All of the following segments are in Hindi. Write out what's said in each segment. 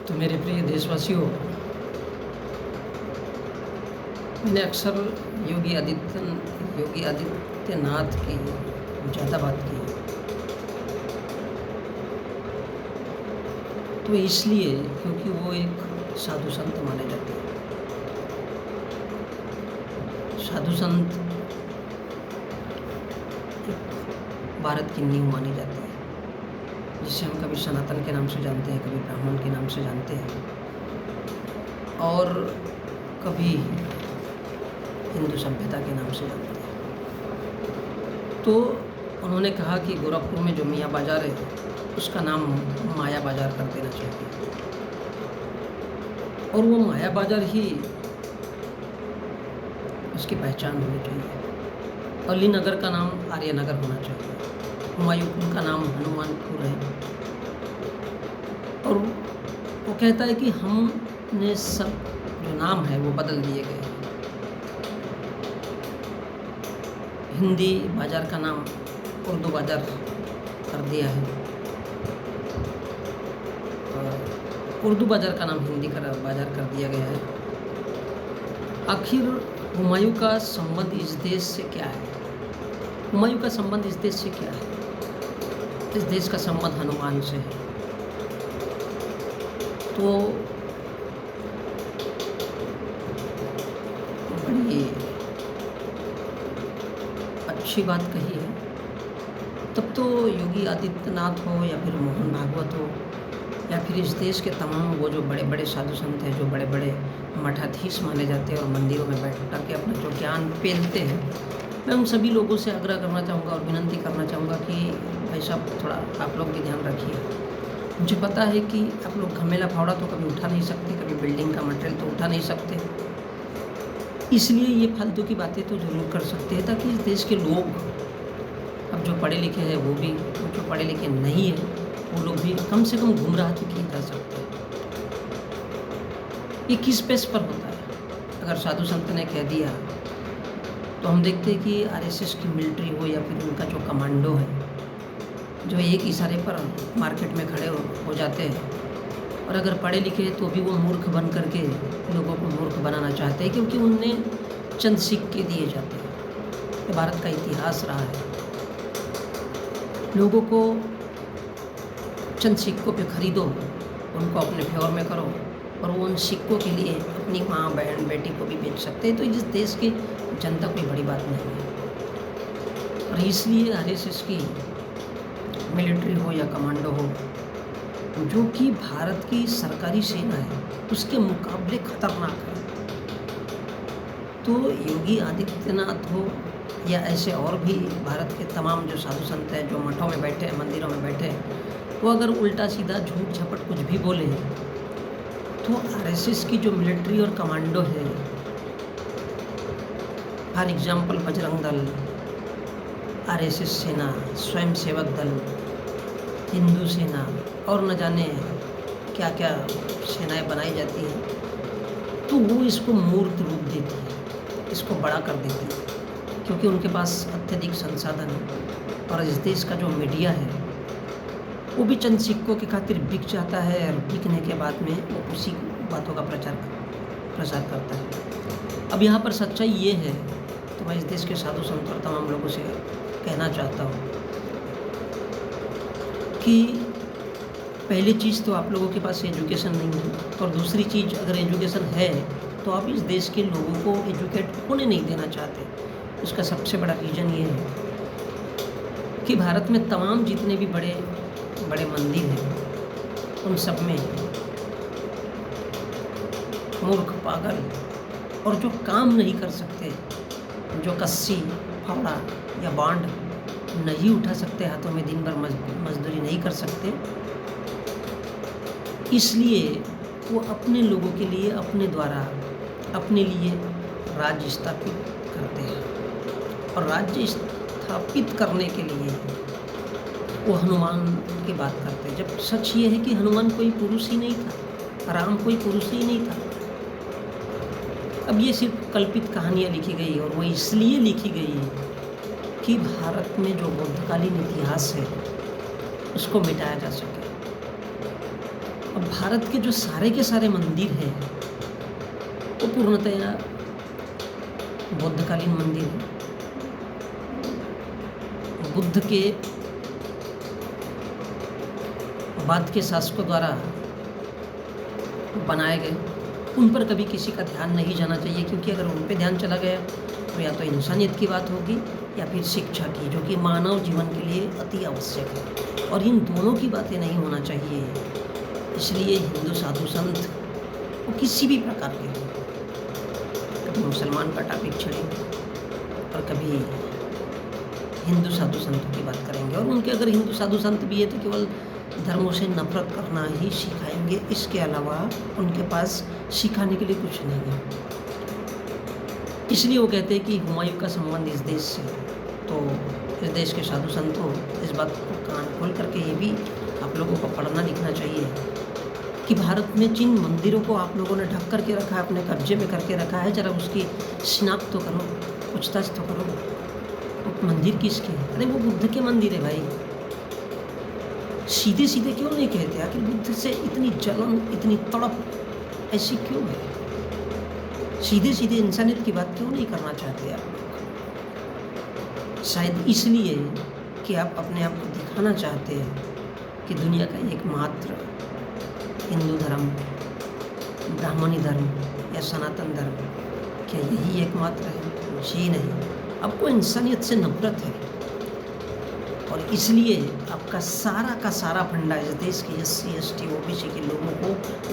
तो मेरे प्रिय देशवासियों, मैंने अक्सर योगी आदित्यनाथ की ज़्यादा बात की है। तो इसलिए क्योंकि वो एक साधु संत माने जाते हैं। साधु संत एक भारत की नींव मानी जाती है, जिसे हम कभी सनातन के नाम से जानते हैं, कभी ब्राह्मण के नाम से जानते हैं और कभी हिंदू सभ्यता के नाम से जानते हैं। तो उन्होंने कहा कि गोरखपुर में जो मियाँ बाज़ार है उसका नाम माया बाज़ार कर देना चाहिए, और वो माया बाज़ार ही उसकी पहचान होनी चाहिए। अली नगर का नाम आर्यनगर होना चाहिए, हुमायूं का नाम हनुमानपुर है। और वो कहता है कि हमने सब जो नाम है वो बदल दिए गए हैं। हिंदी बाज़ार का नाम उर्दू बाज़ार कर दिया है, और उर्दू बाज़ार का नाम हिंदी का बाज़ार कर दिया गया है। आखिर हुमायूं का संबंध इस देश से क्या है? हुमायूं का संबंध इस देश से क्या है? इस देश का संबंध हनुमान से है। तो बड़ी अच्छी बात कही है। तब तो योगी आदित्यनाथ हो या फिर मोहन भागवत हो या फिर इस देश के तमाम वो जो बड़े बड़े साधु संत हैं, जो बड़े बड़े मठाधीश माने जाते हैं और मंदिरों में बैठ कर के अपना जो ज्ञान पेलते हैं, मैं उन सभी लोगों से आग्रह करना चाहूँगा और विनंती करना चाहूँगा कि भाई साहब, थोड़ा आप लोग भी ध्यान रखिए। मुझे पता है कि आप लोग घमेला फावड़ा तो कभी उठा नहीं सकते, कभी बिल्डिंग का मटेरियल तो उठा नहीं सकते, इसलिए ये फालतू की बातें तो ज़रूर कर सकते हैं, ताकि इस देश के लोग, अब जो पढ़े लिखे हैं वो भी, जो पढ़े लिखे नहीं हैं वो लोग भी कम से कम गुमराह तो किए जा सकते हैं। ये किस बेस पर होता है? अगर साधु संत ने कह दिया तो हम देखते हैं कि आरएसएस की मिलिट्री हो या फिर उनका जो कमांडो है, जो एक इशारे पर मार्केट में खड़े हो जाते हैं, और अगर पढ़े लिखे तो भी वो मूर्ख बन करके लोगों को मूर्ख बनाना चाहते हैं, क्योंकि उन्हें चंद सिक्के दिए जाते हैं। ये भारत का इतिहास रहा है। लोगों को चंद सिक्कों पे खरीदो, उनको अपने फेवर में करो, और वो उन सिक्कों के लिए अपनी माँ, बहन, बेटी को भी बेच सकते हैं। तो इस देश की जनता कोई बड़ी बात नहीं है। और इसलिए आरएसएस की मिलिट्री हो या कमांडो हो, जो कि भारत की सरकारी सेना है, उसके मुकाबले खतरनाक है। तो योगी आदित्यनाथ हो या ऐसे और भी भारत के तमाम जो साधु संत हैं, जो मठों में बैठे हैं, मंदिरों में बैठे हैं, वो अगर उल्टा सीधा झूठ झपट कुछ भी बोले तो आरएसएस की जो मिलिट्री और कमांडो है, for example Bajrang Dal, RSS सेना, स्वयं सेवक दल, हिंदू सेना और न जाने क्या क्या सेनाएं बनाई जाती हैं, तो वो इसको मूर्त रूप देती है, इसको बड़ा कर देती है, क्योंकि उनके पास अत्यधिक संसाधन है। और इस देश का जो मीडिया है वो भी चंद सिक्कों की खातिर बिक जाता है, और बिकने के बाद में वो उसी बातों का प्रसार करता है। अब यहाँ पर सच्चाई ये है, तो मैं इस देश के साधु संत और तमाम लोगों से कहना चाहता हूँ कि पहली चीज़ तो आप लोगों के पास एजुकेशन नहीं है, और दूसरी चीज़, अगर एजुकेशन है तो आप इस देश के लोगों को एजुकेट होने नहीं देना चाहते। उसका सबसे बड़ा रीज़न ये है कि भारत में तमाम जितने भी बड़े बड़े मंदिर हैं, उन सब में मूर्ख, पागल और जो काम नहीं कर सकते, जो कस्सी, फावड़ा या बांड नहीं उठा सकते, हाथों में दिन भर मजदूरी नहीं कर सकते, इसलिए वो अपने लोगों के लिए, अपने द्वारा, अपने लिए राज्य स्थापित करते हैं। और राज्य स्थापित करने के लिए वो हनुमान की बात करते हैं, जब सच ये है कि हनुमान कोई पुरुष ही नहीं था, राम कोई पुरुष ही नहीं था। अब ये सिर्फ कल्पित कहानियाँ लिखी गई, और वो इसलिए लिखी गई है कि भारत में जो बौद्धकालीन इतिहास है उसको मिटाया जा सके। अब भारत के जो सारे के सारे मंदिर हैं वो पूर्णतया बौद्धकालीन मंदिर हैं। बुद्ध के बाद के शासकों द्वारा बनाए गए, उन पर कभी किसी का ध्यान नहीं जाना चाहिए, क्योंकि अगर उन पे ध्यान चला गया तो या तो इंसानियत की बात होगी या फिर शिक्षा की, जो कि मानव जीवन के लिए अति आवश्यक है, और इन दोनों की बातें नहीं होना चाहिए। इसलिए हिंदू साधु संत वो किसी भी प्रकार के हो, कभी मुसलमान का टॉपिक छेड़ेंगे और कभी हिंदू साधु संतों की बात करेंगे, और उनके अगर हिंदू साधु संत भी है तो केवल धर्मों से नफरत करना ही सिखाएंगे। इसके अलावा उनके पास सिखाने के लिए कुछ नहीं है। इसलिए वो कहते हैं कि हुमायूं का संबंध इस देश से, तो इस देश के साधु संतों इस बात को कान खोल करके ये भी आप लोगों को पढ़ना लिखना चाहिए कि भारत में जिन मंदिरों को आप लोगों ने ढक करके रखा है, अपने कब्जे में करके रखा है, जरा उसकी शिनाख्त तो करो, पूछताछ तो करो। वो मंदिर किसके हैं? अरे वो बुद्ध के मंदिर है भाई। सीधे सीधे क्यों नहीं कहते? आखिर बुद्ध से इतनी जलन, इतनी तड़प ऐसी क्यों है? सीधे सीधे इंसानियत की बात क्यों नहीं करना चाहते आप लोग? शायद इसलिए कि आप अपने आप को दिखाना चाहते हैं कि दुनिया का एकमात्र हिंदू धर्म, ब्राह्मणी धर्म या सनातन धर्म, क्या यही एकमात्र है? जी नहीं, आपको इंसानियत से नफरत है, और इसलिए आपका सारा का सारा फंडा इस देश के SC ST OBC के लोगों को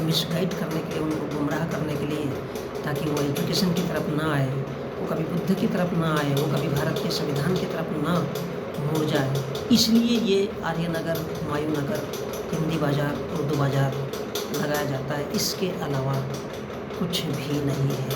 मिसगाइड करने के लिए, उनको गुमराह करने के लिए, ताकि वो एजुकेशन की तरफ ना आए, वो कभी बुद्ध की तरफ ना आए, वो कभी भारत के संविधान की तरफ ना मुड़ जाए। इसलिए ये आर्यनगर, हुमायूं नगर, हिंदी बाज़ार, उर्दू बाज़ार लगाया जाता है। इसके अलावा कुछ भी नहीं है।